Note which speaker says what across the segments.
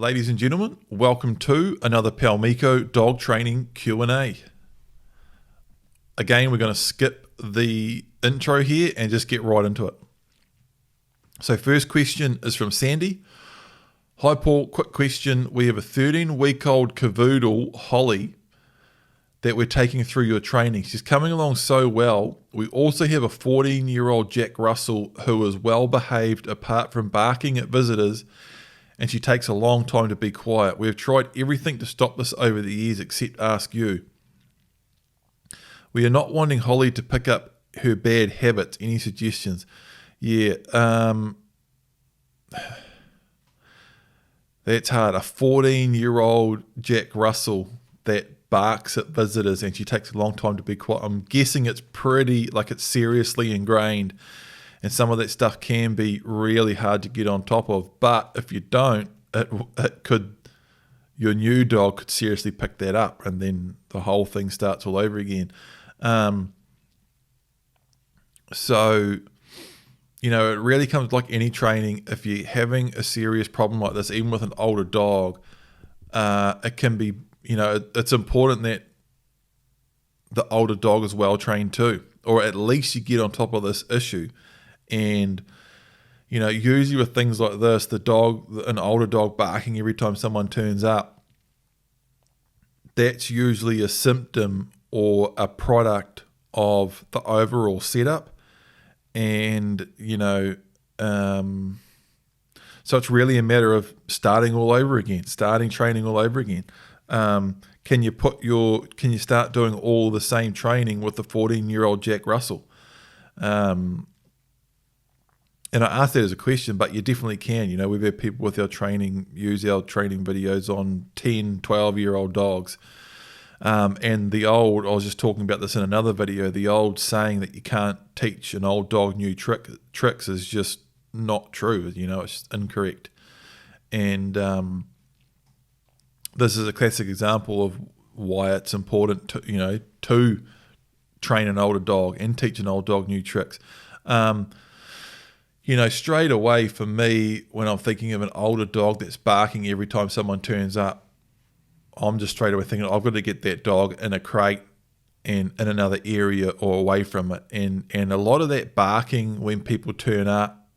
Speaker 1: Ladies and gentlemen, welcome to another Paumiko dog training Q&A. Again, we're going to skip the intro here and just get right into it. So first question is from Sandy. Hi Paul, quick question. We have a 13-week-old cavoodle, Holly, that we're taking through your training. She's coming along so well. We also have a 14-year-old Jack Russell who is well behaved apart from barking at visitors, and she takes a long time to be quiet. We have tried everything to stop this over the years except ask you. We are not wanting Holly to pick up her bad habits. Any suggestions? Yeah, that's hard. A 14-year-old Jack Russell that barks at visitors and she takes a long time to be quiet. I'm guessing it's it's seriously ingrained. And some of that stuff can be really hard to get on top of. But if you don't, your new dog could seriously pick that up, and then the whole thing starts all over again. So, it really comes like any training. If you're having a serious problem like this, even with an older dog, it can be, it's important that the older dog is well trained too, or at least you get on top of this issue. And, usually with things like this, an older dog barking every time someone turns up, that's usually a symptom or a product of the overall setup. And, so it's really a matter of starting training all over again. Can you start doing all the same training with the 14-year-old Jack Russell? And I asked that as a question, but you definitely can. We've had people with our training use our training videos on 10, 12-year-old dogs. And I was just talking about this in another video, the old saying that you can't teach an old dog new tricks is just not true. It's just incorrect. And this is a classic example of why it's important to train an older dog and teach an old dog new tricks. Straight away for me, when I'm thinking of an older dog that's barking every time someone turns up, I'm just straight away thinking, I've got to get that dog in a crate and in another area or away from it. And a lot of that barking when people turn up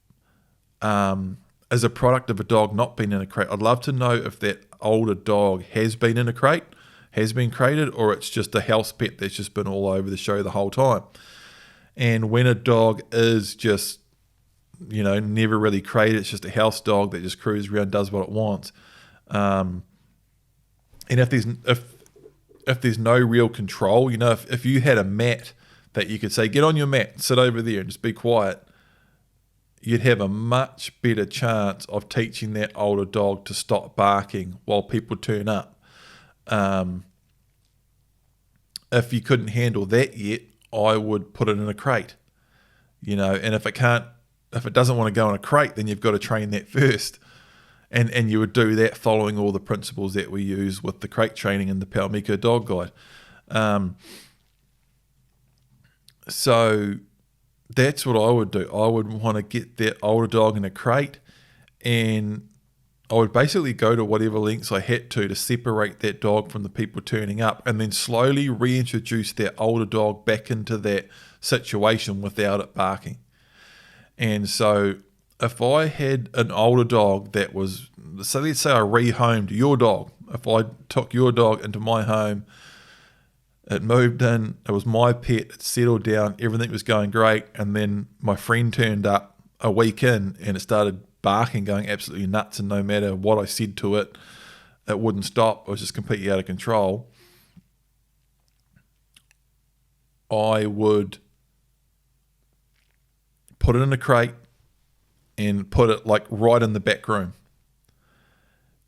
Speaker 1: is a product of a dog not being in a crate. I'd love to know if that older dog has been in a crate, has been crated, or it's just a house pet that's just been all over the show the whole time. And when a dog is just never really crated, it's just a house dog that just cruises around, does what it wants. And if there's no real control, if you had a mat that you could say, get on your mat, sit over there and just be quiet, you'd have a much better chance of teaching that older dog to stop barking while people turn up. If you couldn't handle that yet, I would put it in a crate, and if it doesn't want to go in a crate, then you've got to train that first. And you would do that following all the principles that we use with the crate training in the Paumiko Dog Guide. So that's what I would do. I would want to get that older dog in a crate, and I would basically go to whatever lengths I had to separate that dog from the people turning up, and then slowly reintroduce that older dog back into that situation without it barking. And so if I had an older dog that was, so let's say I rehomed your dog. If I took your dog into my home, it moved in, it was my pet, it settled down, everything was going great, and then my friend turned up a week in and it started barking, going absolutely nuts, and no matter what I said to it, it wouldn't stop. It was just completely out of control. I would put it in a crate and put it right in the back room.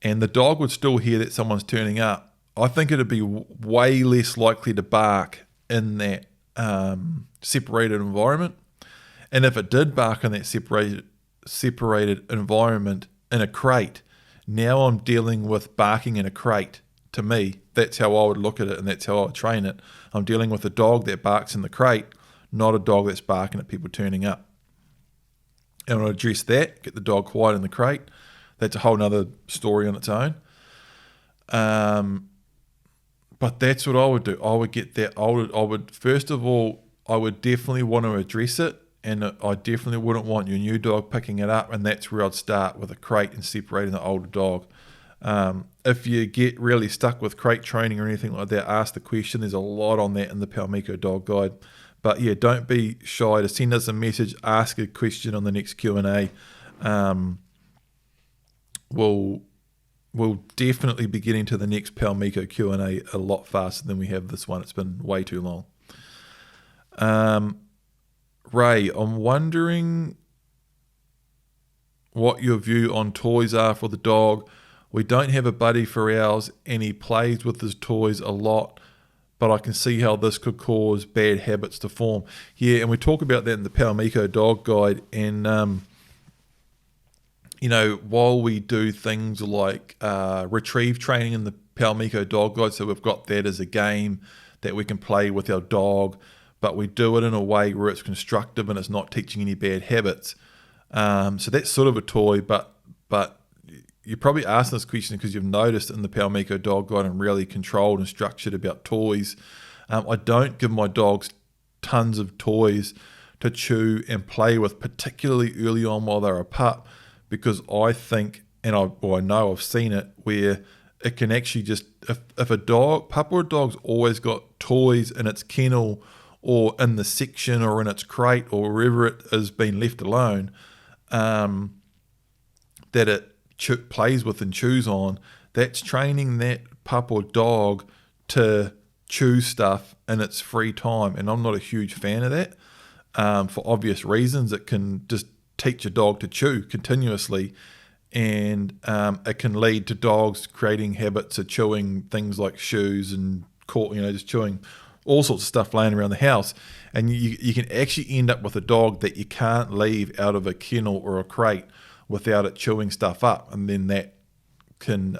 Speaker 1: And the dog would still hear that someone's turning up. I think it'd be way less likely to bark in that separated environment. And if it did bark in that separated environment in a crate, now I'm dealing with barking in a crate. To me, that's how I would look at it, and that's how I would train it. I'm dealing with a dog that barks in the crate, not a dog that's barking at people turning up. And I'll address that, get the dog quiet in the crate. that's a whole nother story on its own. But that's what I would do. I would get that. First of all, I would definitely want to address it, and I definitely wouldn't want your new dog picking it up, and that's where I'd start with a crate and separating the older dog. If you get really stuck with crate training or anything like that, ask the question. There's a lot on that in the Paumiko Dog Guide. But yeah, don't be shy to send us a message, ask a question on the next Q&A. We'll definitely be getting to the next Paumiko Q&A a lot faster than we have this one. It's been way too long. Ray, I'm wondering what your view on toys are for the dog. We don't have a buddy for ours, and he plays with his toys a lot, but I can see how this could cause bad habits to form. Yeah, and we talk about that in the Paumiko Dog Guide, and while we do things like retrieve training in the Paumiko Dog Guide, so we've got that as a game that we can play with our dog, but we do it in a way where it's constructive and it's not teaching any bad habits. So that's sort of a toy, but you're probably asking this question because you've noticed in the Paumiko Dog Guide I'm really controlled and structured about toys. I don't give my dogs tons of toys to chew and play with, particularly early on while they're a pup, because I think, and I know I've seen it, where it can actually just, if a pup or a dog's always got toys in its kennel or in the section or in its crate or wherever it has been left alone, that it plays with and chews on, that's training that pup or dog to chew stuff in its free time. And I'm not a huge fan of that for obvious reasons. It can just teach a dog to chew continuously, and it can lead to dogs creating habits of chewing things like shoes and just chewing all sorts of stuff laying around the house. And you can actually end up with a dog that you can't leave out of a kennel or a crate without it chewing stuff up, and then that can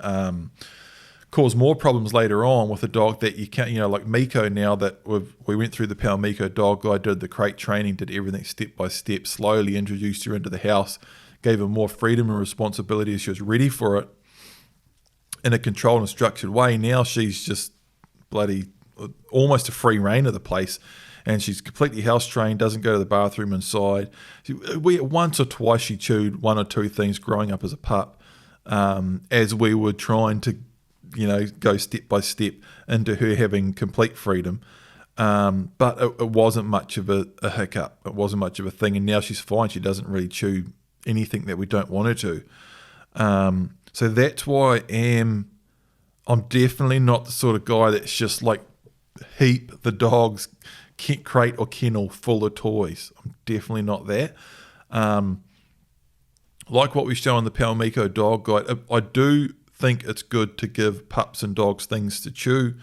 Speaker 1: cause more problems later on with a dog that you can't, like Miko. Now that we went through the Paumiko Dog Guide, did the crate training, did everything step by step, slowly introduced her into the house, gave her more freedom and responsibility as she was ready for it in a controlled and structured way. Now she's just bloody almost a free reign of the place, and she's completely house trained, doesn't go to the bathroom inside. Once or twice she chewed one or two things growing up as a pup, as we were trying to go step by step into her having complete freedom, but it wasn't much of a hiccup. It wasn't much of a thing, and now she's fine. She doesn't really chew anything that we don't want her to. So that's why I'm definitely not the sort of guy that's just like heap the dog's crate or kennel full of toys. I'm definitely not that. Like what we show on the Paumiko Dog Guide, I do think it's good to give pups and dogs things to chew,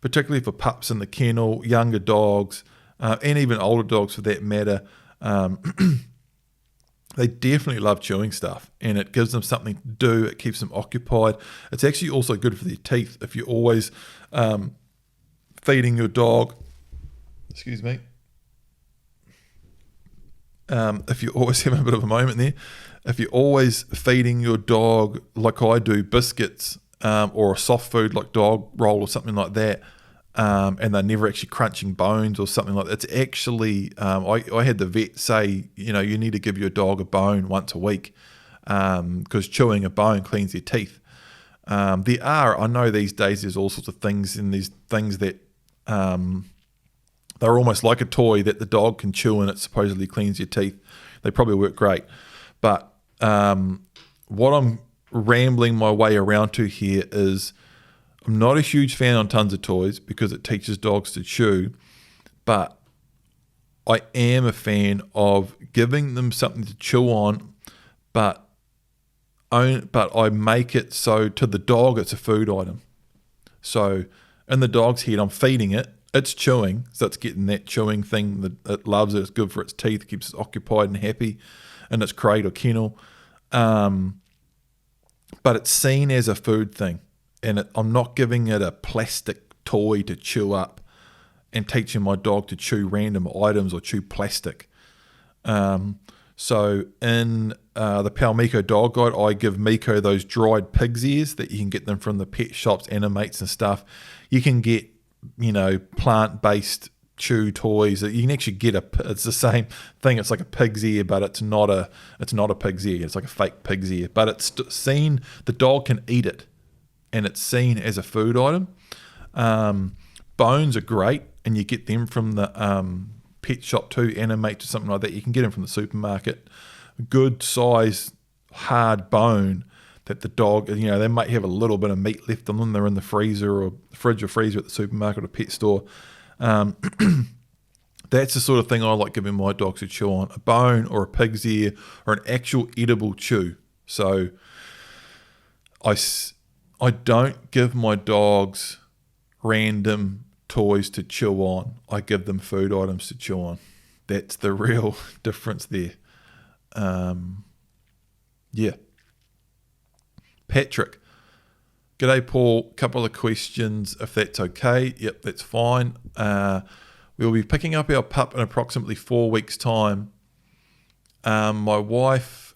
Speaker 1: particularly for pups in the kennel, younger dogs, and even older dogs for that matter. They definitely love chewing stuff, and it gives them something to do. It keeps them occupied. It's actually also good for their teeth. If you're always feeding your dog, excuse me, if you always have a bit of a moment there, if you're always feeding your dog, like I do, biscuits or a soft food like dog roll or something like that, and they're never actually crunching bones or something like that, it's actually, I had the vet say, you need to give your dog a bone once a week, because chewing a bone cleans their teeth. I know these days there's all sorts of things in these things that they're almost like a toy that the dog can chew and it supposedly cleans your teeth. They probably work great. But what I'm rambling my way around to here is I'm not a huge fan on tons of toys because it teaches dogs to chew, but I am a fan of giving them something to chew on, but I make it so to the dog it's a food item. So in the dog's head, I'm feeding it, it's chewing, so it's getting that chewing thing that it loves. It's good for its teeth, keeps it occupied and happy in its crate or kennel. But it's seen as a food thing, and I'm not giving it a plastic toy to chew up and teaching my dog to chew random items or chew plastic. So in the Paumiko dog guide, I give Miko those dried pig's ears that you can get them from the pet shops, Animates and stuff. You can get, plant-based chew toys that you can actually get it's the same thing. It's like a pig's ear, but it's not a pig's ear. It's like a fake pig's ear, but it's seen, the dog can eat it, and it's seen as a food item. Bones are great, and you get them from the pet shop too, Animate or something like that. You can get them from the supermarket. Good size hard bone that the dog, they might have a little bit of meat left on them. They're in the freezer or fridge or freezer at the supermarket or pet store. That's the sort of thing I like giving my dogs to chew on: a bone or a pig's ear or an actual edible chew. So I don't give my dogs random toys to chew on. I give them food items to chew on. That's the real difference there. Yeah. Patrick. G'day, Paul. Couple of questions, if that's okay. Yep, that's fine. We'll be picking up our pup in approximately 4 weeks' time. My wife,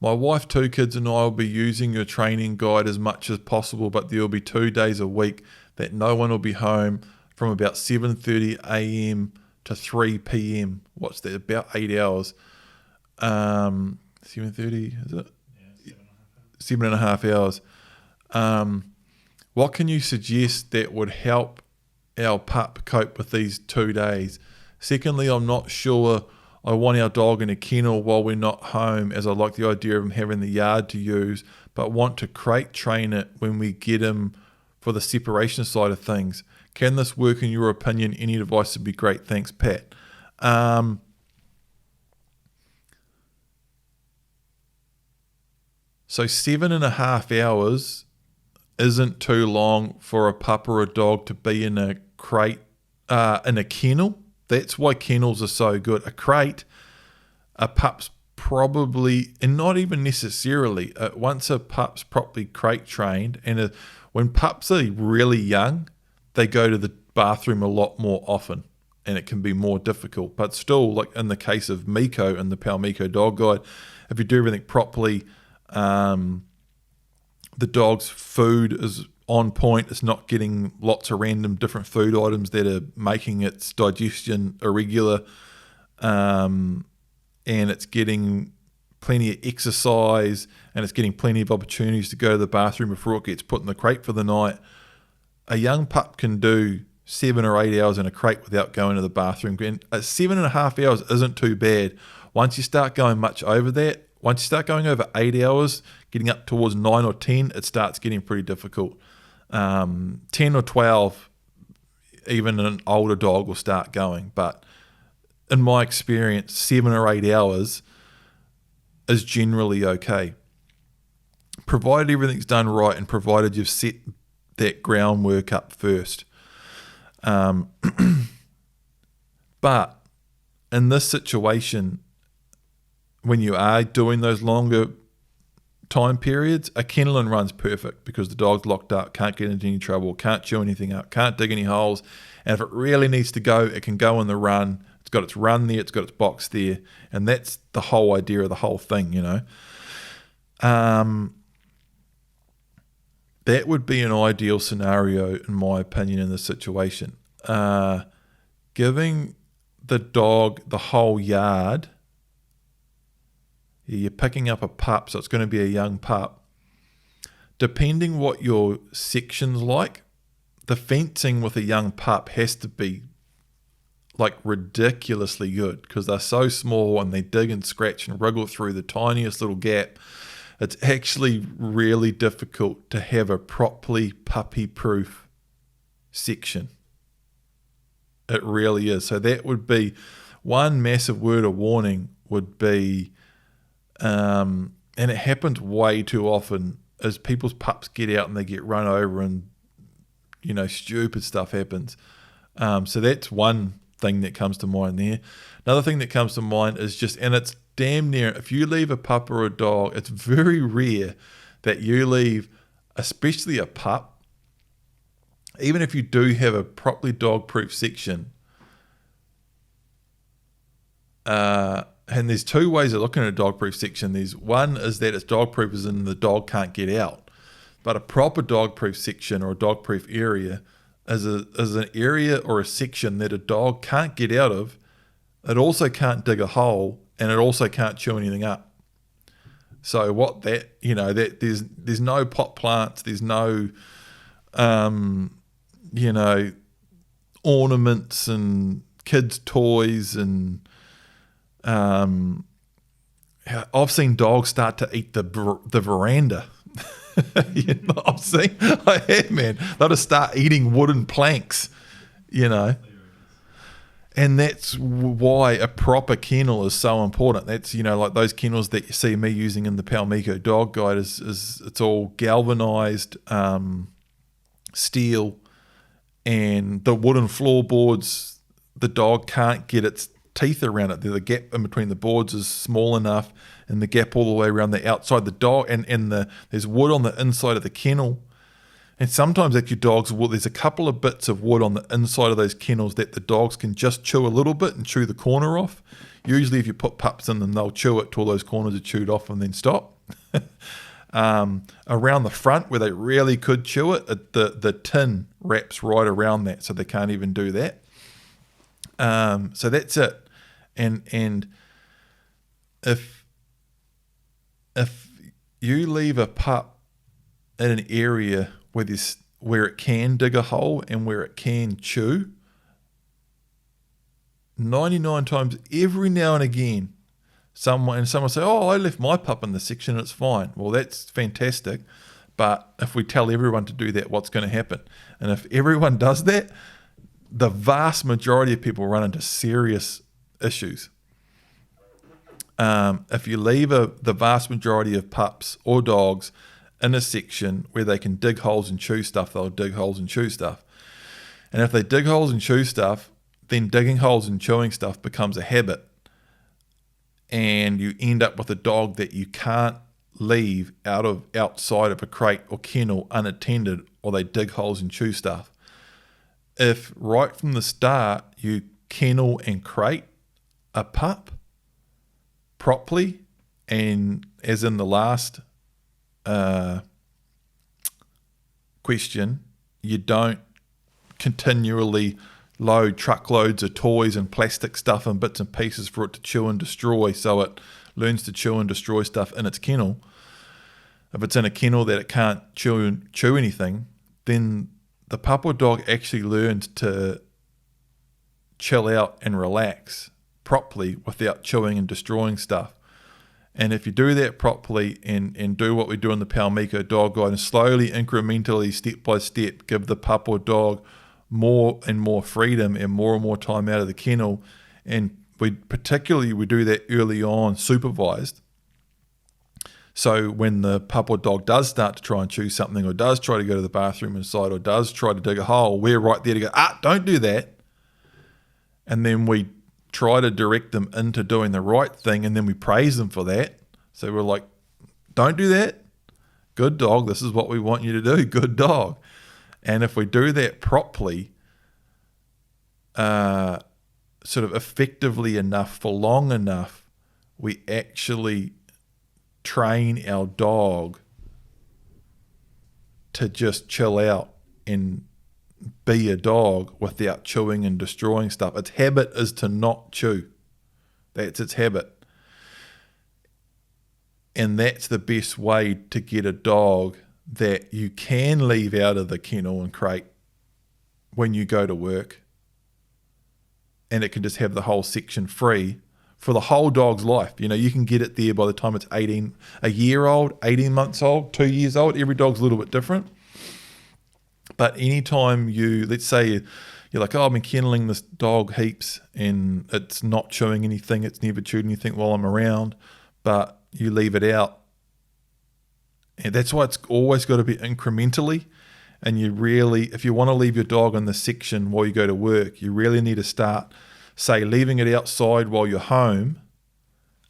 Speaker 1: 2 kids, and I will be using your training guide as much as possible, but there will be 2 days a week that no one will be home from about 7:30 a.m. to 3 p.m. What's that? About 8 hours. 7:30, is it? Yeah, 7.5 hours. What can you suggest that would help our pup cope with these 2 days? Secondly, I'm not sure I want our dog in a kennel while we're not home, as I like the idea of him having the yard to use, but want to crate train it when we get him for the separation side of things. Can this work in your opinion? Any advice would be great. Thanks, Pat. So 7.5 hours isn't too long for a pup or a dog to be in a crate, in a kennel. That's why kennels are so good. A crate, a pup's probably, and not even necessarily, once a pup's properly crate trained, and when pups are really young, they go to the bathroom a lot more often, and it can be more difficult. But still, like in the case of Miko and the Paumiko dog guide, if you do everything properly, the dog's food is on point. It's not getting lots of random different food items that are making its digestion irregular, and it's getting plenty of exercise, and it's getting plenty of opportunities to go to the bathroom before it gets put in the crate for the night. A young pup can do 7 or 8 hours in a crate without going to the bathroom, and 7.5 hours isn't too bad. Once you start going much over that, once you start going over 8 hours, getting up towards 9 or 10, it starts getting pretty difficult. 10 or 12, even an older dog will start going. But in my experience, 7 or 8 hours is generally okay, provided everything's done right and provided you've set that groundwork up first. But in this situation, when you are doing those longer time periods, a kennel and run's perfect, because the dog's locked up, can't get into any trouble, can't chew anything up, can't dig any holes, and if it really needs to go, it can go in the run. It's got its run there, it's got its box there, and that's the whole idea of the whole thing, That would be an ideal scenario, in my opinion, in this situation. Giving the dog the whole yard. You're picking up a pup, so it's going to be a young pup. Depending what your section's like, the fencing with a young pup has to be like ridiculously good, because they're so small and they dig and scratch and wriggle through the tiniest little gap. It's actually really difficult to have a properly puppy-proof section. It really is. So that would be one massive word of warning, would be, and it happens way too often, as people's pups get out and they get run over and, stupid stuff happens. So that's one thing that comes to mind there. Another thing that comes to mind is just, and it's damn near, if you leave a pup or a dog, it's very rare that you leave, especially a pup, even if you do have a properly dog-proof section, And there's two ways of looking at a dog-proof section. There's one is that it's dog-proof as in the dog can't get out. But a proper dog-proof section or a dog-proof area is an area or a section that a dog can't get out of. It also can't dig a hole, and it also can't chew anything up. So what that, that there's no pot plants, there's no, ornaments and kids' toys, and I've seen dogs start to eat the veranda. I have, man. They'll just start eating wooden planks, And that's why a proper kennel is so important. That's, like those kennels that you see me using in the Paumiko dog guide is it's all galvanized steel, and the wooden floorboards, the dog can't get its teeth around it. The gap in between the boards is small enough, and the gap all the way around the outside. The dog there's wood on the inside of the kennel. And sometimes actually there's a couple of bits of wood on the inside of those kennels that the dogs can just chew a little bit and chew the corner off. Usually if you put pups in them, they'll chew it till those corners are chewed off and then stop. Around the front where they really could chew it, the tin wraps right around that, so they can't even do that. So that's it. And if you leave a pup in an area where it can dig a hole and where it can chew, 99 times every now and again, someone say, "Oh, I left my pup in the section, it's fine." Well, that's fantastic, but if we tell everyone to do that, what's going to happen? And if everyone does that, the vast majority of people run into serious issues. If you leave the vast majority of pups or dogs in a section where they can dig holes and chew stuff, they'll dig holes and chew stuff. And if they dig holes and chew stuff, then digging holes and chewing stuff becomes a habit. And you end up with a dog that you can't leave outside of a crate or kennel unattended, or they dig holes and chew stuff. If right from the start you kennel and crate a pup properly, and as in the last question, you don't continually load truckloads of toys and plastic stuff and bits and pieces for it to chew and destroy, so it learns to chew and destroy stuff in its kennel. If it's in a kennel that it can't chew anything, then the pup or dog actually learns to chill out and relax properly without chewing and destroying stuff. And if you do that properly and do what we do in the Paumiko dog guide, and slowly, incrementally, step by step, give the pup or dog more and more freedom and more time out of the kennel, and we do that early on, supervised. So when the pup or dog does start to try and chew something, or does try to go to the bathroom inside, or does try to dig a hole, we're right there to go, don't do that. And then we try to direct them into doing the right thing, and then we praise them for that. So we're like, don't do that. Good dog. This is what we want you to do. Good dog. And if we do that properly, sort of effectively enough for long enough, we actually train our dog to just chill out and be a dog without chewing and destroying stuff. Its habit is to not chew. That's its habit. And that's the best way to get a dog that you can leave out of the kennel and crate when you go to work, and it can just have the whole section free for the whole dog's life. You can get it there by the time it's a year old, 18 months old, 2 years old. Every dog's a little bit different. But anytime let's say you're like, I've been kenneling this dog heaps and it's not chewing anything, it's never chewed anything while I'm around, but you leave it out. And that's why it's always got to be incrementally. And if you want to leave your dog in the section while you go to work, you really need to start, say, leaving it outside while you're home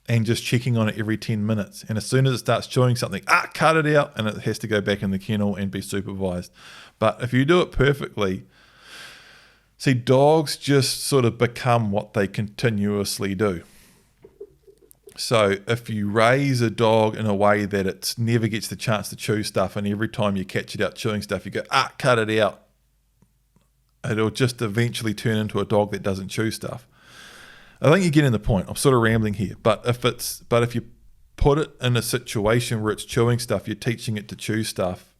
Speaker 1: and just checking on it every 10 minutes. And as soon as it starts chewing something, cut it out, and it has to go back in the kennel and be supervised. But if you do it perfectly, see, dogs just sort of become what they continuously do. So if you raise a dog in a way that it never gets the chance to chew stuff, and every time you catch it out chewing stuff, you go, cut it out, it'll just eventually turn into a dog that doesn't chew stuff. I think you're getting the point. I'm sort of rambling here, but if you put it in a situation where it's chewing stuff, you're teaching it to chew stuff,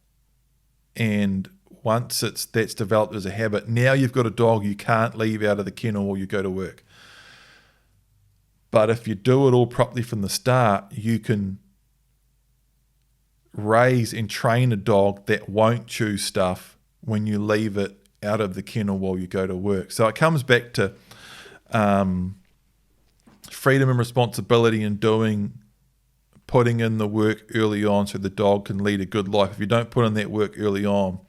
Speaker 1: and once that's developed as a habit, now you've got a dog you can't leave out of the kennel while you go to work. But if you do it all properly from the start, you can raise and train a dog that won't chew stuff when you leave it out of the kennel while you go to work. So it comes back to freedom and responsibility in putting in the work early on so the dog can lead a good life. If you don't put in that work early on,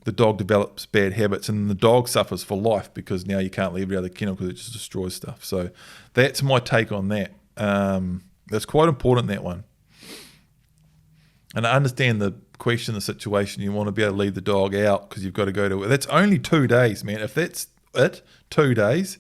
Speaker 1: the dog develops bad habits, and the dog suffers for life because now you can't leave it out of the kennel because it just destroys stuff. So that's my take on that. That's quite important, that one. And I understand the question, the situation. You want to be able to leave the dog out because you've got to go to work. That's only 2 days, man. If that's it, 2 days,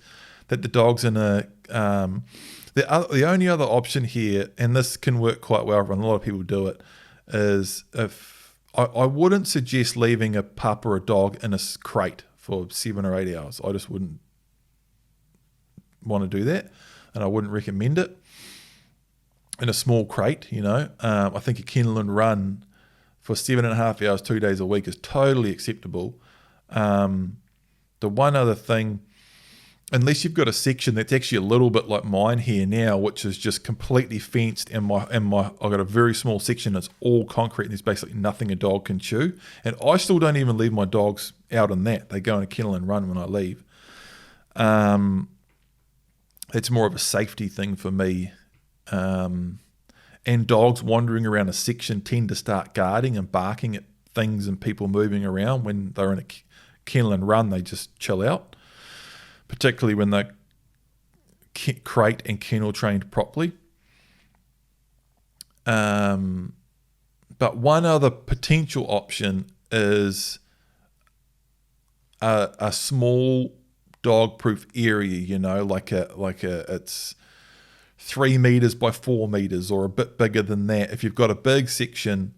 Speaker 1: that the dog's in a... the only other option here, and this can work quite well, and a lot of people do it, is if... I wouldn't suggest leaving a pup or a dog in a crate for 7 or 8 hours. I just wouldn't want to do that, and I wouldn't recommend it. In a small crate, I think a kennel and run for 7.5 hours, 2 days a week is totally acceptable. The one other thing, unless you've got a section that's actually a little bit like mine here now, which is just completely fenced, and I've got a very small section that's all concrete and there's basically nothing a dog can chew. And I still don't even leave my dogs out in that. They go in a kennel and run when I leave. It's more of a safety thing for me. And dogs wandering around a section tend to start guarding and barking at things and people moving around. When they're in a kennel and run, they just chill out, particularly when they're crate and kennel trained properly. But one other potential option is a small dog-proof area, like it's 3 meters by 4 meters or a bit bigger than that. If you've got a big section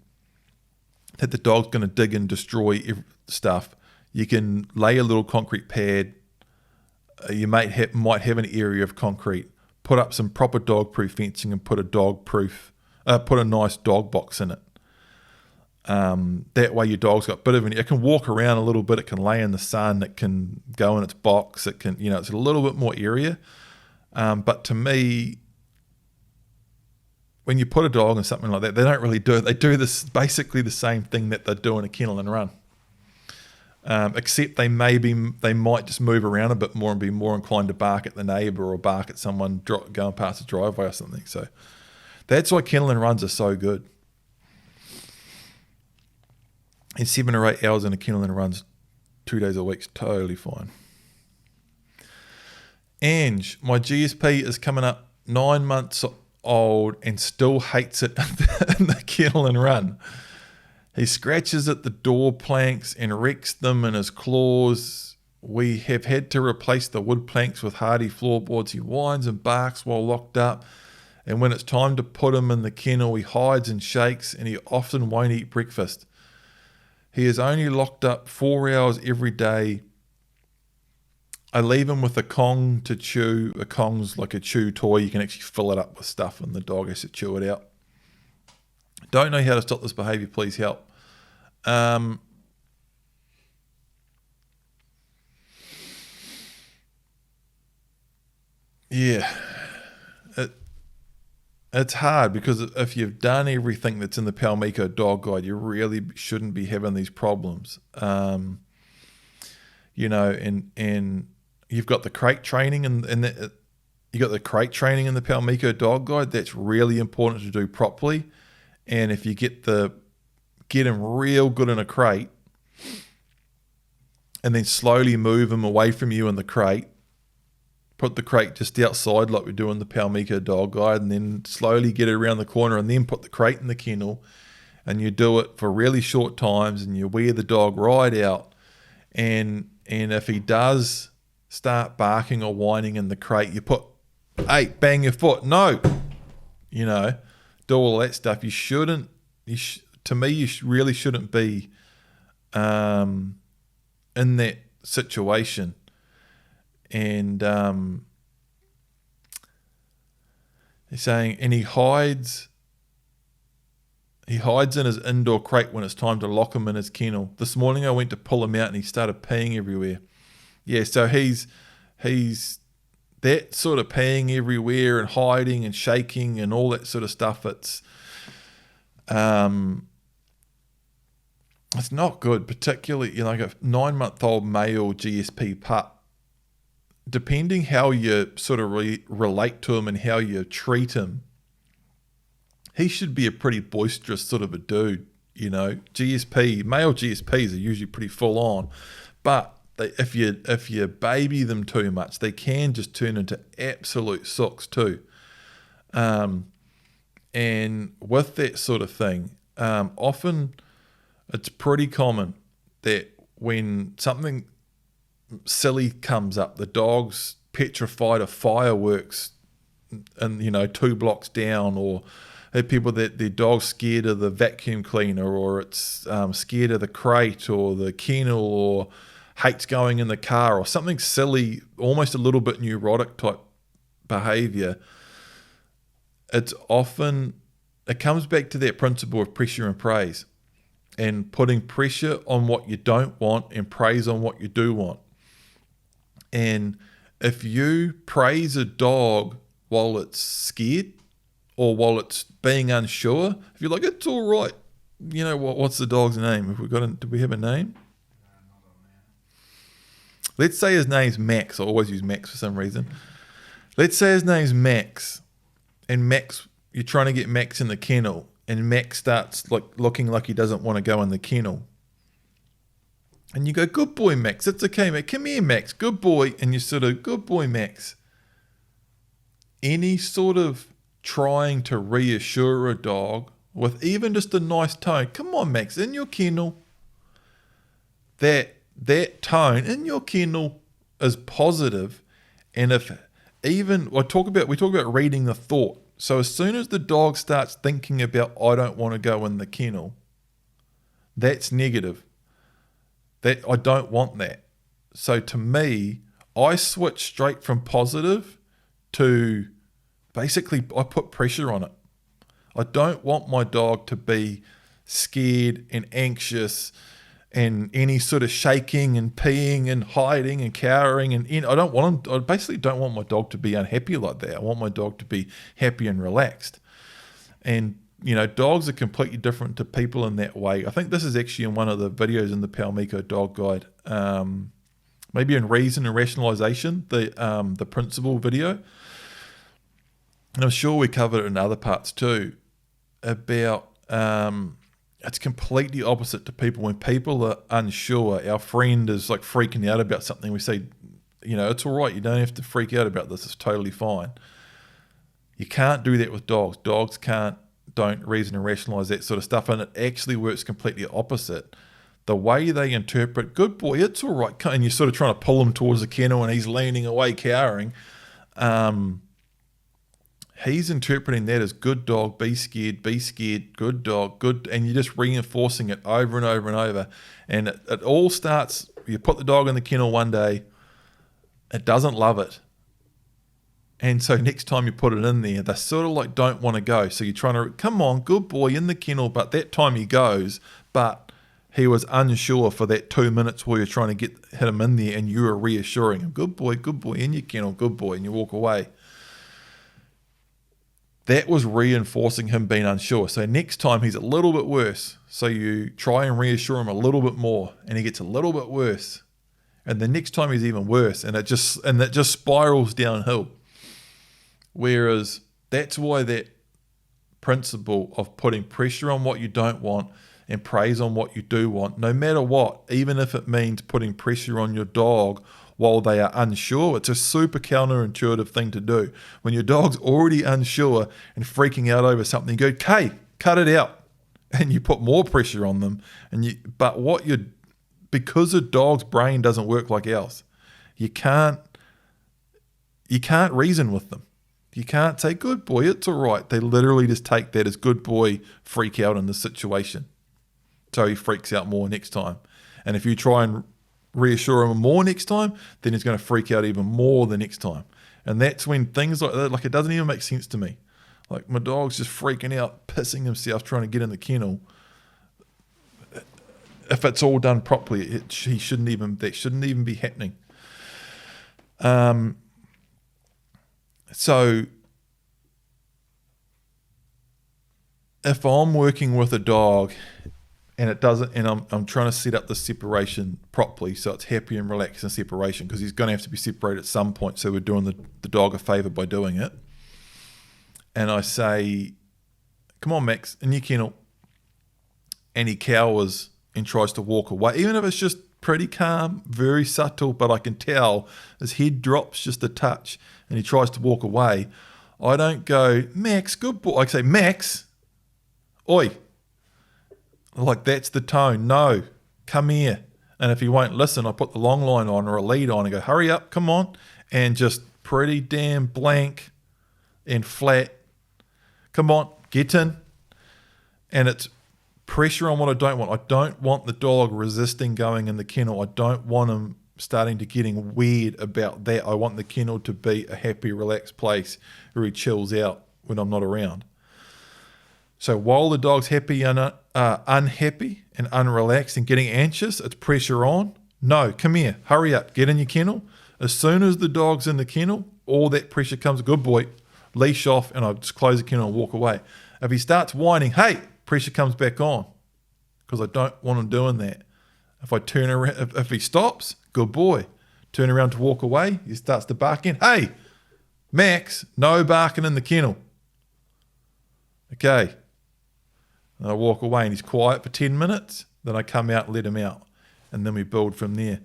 Speaker 1: that the dog's going to dig and destroy stuff, you can lay a little concrete pad. You might have an area of concrete, put up some proper dog-proof fencing, and put a nice dog box in it. That way your dog's got a bit of it can walk around a little bit, it can lay in the sun, it can go in its box, it can, it's a little bit more area. But to me, when you put a dog in something like that, they don't really do it. They do this basically the same thing that they do in a kennel and run. Except they might just move around a bit more and be more inclined to bark at the neighbour or bark at someone going past the driveway or something. So that's why kennel and runs are so good. And 7 or 8 hours in a kennel and runs 2 days a week is totally fine. Ange, my GSP is coming up 9 months old and still hates it in the kennel and run. He scratches at the door planks and wrecks them in his claws. We have had to replace the wood planks with hardy floorboards. He whines and barks while locked up. And when it's time to put him in the kennel, he hides and shakes, and he often won't eat breakfast. He is only locked up 4 hours every day. I leave him with a Kong to chew. A Kong's like a chew toy. You can actually fill it up with stuff and the dog has to chew it out. Don't know how to stop this behaviour. Please help. It's hard because if you've done everything that's in the Paumiko Dog Guide, you really shouldn't be having these problems. And you've got the crate training and you got the crate training in the Paumiko Dog Guide. That's really important to do properly. And if you get him real good in a crate and then slowly move him away from you in the crate, put the crate just outside like we do in the Paumiko Dog Guide, and then slowly get it around the corner and then put the crate in the kennel, and you do it for really short times and you wear the dog right out. And if he does start barking or whining in the crate, you put, hey, bang your foot. No, do all that stuff. You shouldn't. To me, you really shouldn't be in that situation. And he's saying, and he hides in his indoor crate when it's time to lock him in his kennel. This morning I went to pull him out and he started peeing everywhere. Yeah, so he's that sort of peeing everywhere and hiding and shaking and all that sort of stuff. It's not good, particularly like a 9-month-old male GSP pup. Depending how you sort of relate to him and how you treat him, he should be a pretty boisterous sort of a dude, male GSPs are usually pretty full on, but if you baby them too much, they can just turn into absolute sooks too. And with that sort of thing, often it's pretty common that when something silly comes up, the dog's petrified of fireworks and 2 blocks down, or people that their dog's scared of the vacuum cleaner, or it's scared of the crate or the kennel, or hates going in the car, or something silly, almost a little bit neurotic type behavior. It comes back to that principle of pressure and praise, and putting pressure on what you don't want and praise on what you do want. And if you praise a dog while it's scared or while it's being unsure, if you're like, it's all right, what's the dog's name? Do we have a name? Let's say his name's Max. I always use Max for some reason. Let's say his name's Max, and Max, you're trying to get Max in the kennel, and Max starts looking like he doesn't want to go in the kennel. And you go, good boy, Max. It's okay, Max. Come here, Max. Good boy. And you sort of, good boy, Max. Any sort of trying to reassure a dog with even just a nice tone. Come on, Max, in your kennel. That tone in your kennel is positive. And if even, we talk about reading the thought. So as soon as the dog starts thinking about, I don't want to go in the kennel, that's negative. That I don't want that. So to me, I switch straight from positive to basically I put pressure on it. I don't want my dog to be scared and anxious and any sort of shaking and peeing and hiding and cowering, and I basically don't want my dog to be unhappy like that. I want my dog to be happy and relaxed. And dogs are completely different to people in that way. I think this is actually in one of the videos in the Paumiko Dog Guide, maybe in Reason and Rationalization, the principle video. And I'm sure we covered it in other parts too, about it's completely opposite to people. When people are unsure, our friend is like freaking out about something, we say, it's all right, you don't have to freak out about this, it's totally fine. You can't do that with dogs. Dogs don't reason and rationalize that sort of stuff, and it actually works completely opposite. The way they interpret, good boy, it's all right, and you're sort of trying to pull him towards the kennel and he's leaning away cowering, he's interpreting that as good dog, be scared, good dog, good, and you're just reinforcing it over and over and over. And it all starts, you put the dog in the kennel one day, it doesn't love it. And so next time you put it in there, they sort of like don't want to go. So you're trying to, come on, good boy, in the kennel. But that time he goes, but he was unsure for that 2 minutes while you're trying to hit him in there, and you were reassuring him, good boy, in your kennel, good boy, and you walk away. That was reinforcing him being unsure. So next time he's a little bit worse. So you try and reassure him a little bit more, and he gets a little bit worse. And the next time he's even worse, and that just spirals downhill. Whereas that's why that principle of putting pressure on what you don't want and praise on what you do want, no matter what, even if it means putting pressure on your dog while they are unsure, it's a super counterintuitive thing to do. When your dog's already unsure and freaking out over something, you go, okay, cut it out. And you put more pressure on them. Because a dog's brain doesn't work like ours, you can't reason with them. You can't say, good boy, it's all right. They literally just take that as good boy, freak out in this situation. So he freaks out more next time. And if you try and reassure him more next time, then he's going to freak out even more the next time. And that's when things like that, like it doesn't even make sense to me. Like my dog's just freaking out, pissing himself, trying to get in the kennel. If it's all done properly, that shouldn't even be happening. So if I'm working with a dog and it doesn't, and I'm trying to set up the separation properly so it's happy and relaxed in separation, because he's going to have to be separated at some point, so we're doing the dog a favor by doing it. And I say, come on, Max, in your kennel. And he cowers and tries to walk away, even if it's just pretty calm, very subtle, but I can tell his head drops just a touch and he tries to walk away. I don't go, Max, good boy. I say, Max, oi. Like, that's the tone. No, come here. And if he won't listen, I put the long line on or a lead on and go, hurry up, come on. And just pretty damn blank and flat. Come on, get in. And it's pressure on what I don't want. I don't want the dog resisting going in the kennel. I don't want him starting to getting weird about that. I want the kennel to be a happy, relaxed place where he chills out when I'm not around. So while the dog's happy and unhappy and unrelaxed and getting anxious, it's pressure on. No, come here, hurry up, get in your kennel. As soon as the dog's in the kennel, all that pressure comes, good boy, leash off, and I just close the kennel and walk away. If he starts whining, hey, pressure comes back on, because I don't want him doing that. If I turn around, if he stops, good boy. Turn around to walk away, he starts to bark in. Hey, Max, no barking in the kennel. Okay. And I walk away and he's quiet for 10 minutes. Then I come out and let him out. And then we build from there.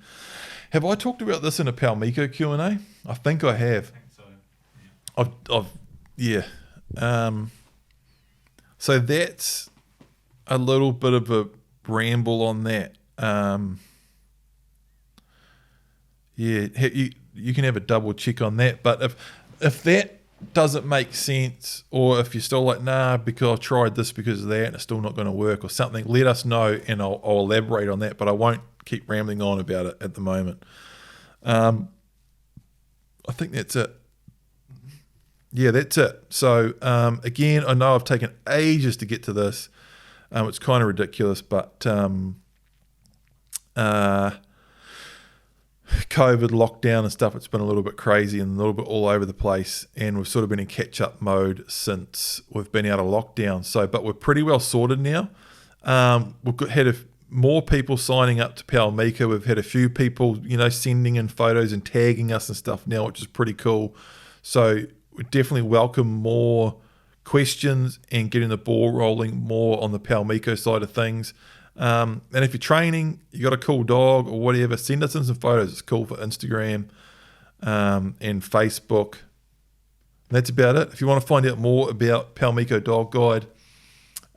Speaker 1: Have I talked about this in a Paumiko QnA? I think I have. I think so. Yeah. So that's a little bit of a ramble on that. Yeah, you can have a double check on that. But if that doesn't make sense, or if you're still like, nah, because I've tried this because of that and it's still not going to work or something, let us know and I'll elaborate on that. But I won't keep rambling on about it at the moment. I think that's it. Yeah, that's it. So again, I know I've taken ages to get to this. It's kind of ridiculous, but COVID lockdown and stuff, it's been a little bit crazy and a little bit all over the place, and we've sort of been in catch-up mode since we've been out of lockdown. So, but we're pretty well sorted now. We've had more people signing up to Paumiko. We've had a few people, sending in photos and tagging us and stuff now, which is pretty cool. So we definitely welcome more questions and getting the ball rolling more on the Paumiko side of things. And if you're training, you got a cool dog or whatever, send us in some photos. It's cool for Instagram and Facebook. And that's about it. If you want to find out more about Paumiko Dog Guide,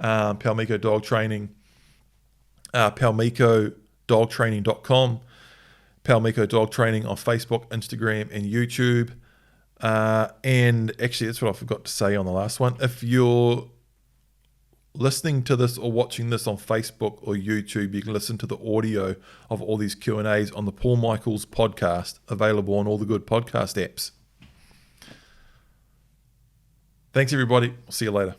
Speaker 1: Paumiko Dog Training, PaumikoDogTraining.com, Paumiko Dog Training on Facebook, Instagram, and YouTube. And actually, that's what I forgot to say on the last one. If you're listening to this or watching this on Facebook or YouTube, you can listen to the audio of all these Q&As on the Paul Michaels podcast, available on all the good podcast apps. Thanks, everybody. I'll see you later.